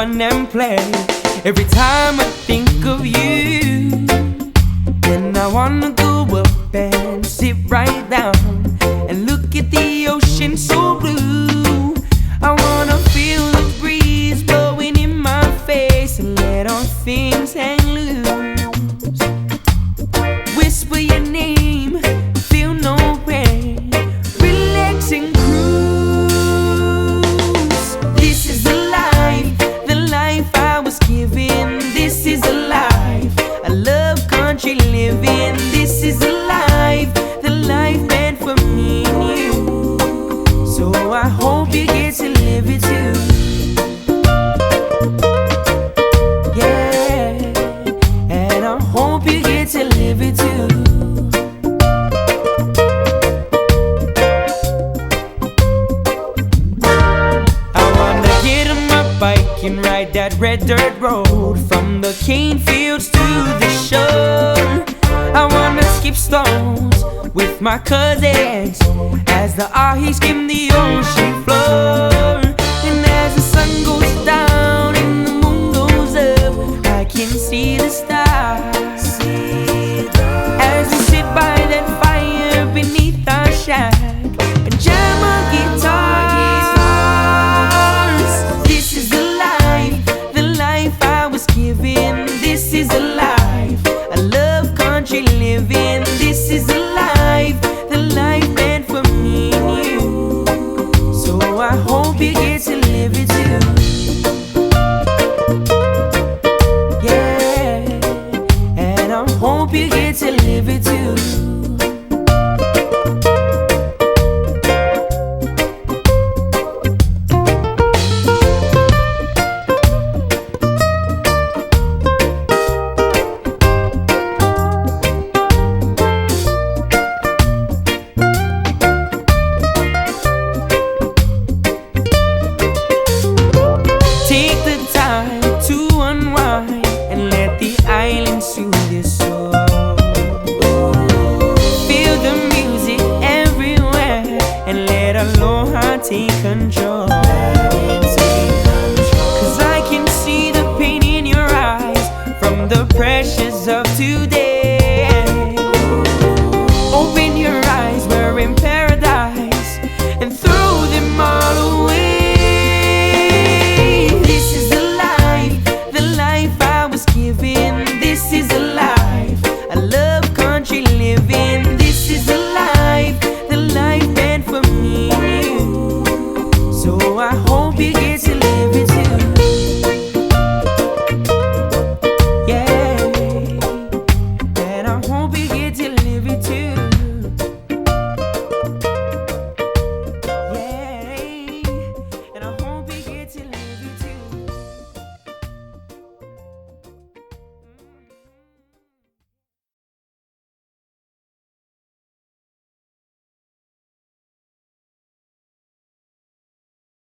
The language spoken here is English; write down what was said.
fun and play. Every time I think of you, then I wanna go up and sit right down and look at the ocean so blue. I wanna feel the breeze blowing in my face and let all things hang loose. Whisper your name, feel no pain, relax and cruise. This is the life I was given. This is the life I love country living. This is the life meant for me and you. So I hope you get to live it too. Yeah, and I hope you get to live it too. I wanna get on my bike and ride that red dirt road from the cane fields to the shore. I wanna skip stones with my cousins as the ahi skim the ocean floor. And as the sun goes down and the moon goes up, I can see the stars. As we sit by that fire beneath our shack and jam our guitars. This is the life I was given. This is the life I love country living. This is the life meant for me and you. So I hope you get to live it too. Yeah, and I hope you get to live it too. Take the time to unwind and let the island soothe your soul. Feel the music everywhere and let aloha take control.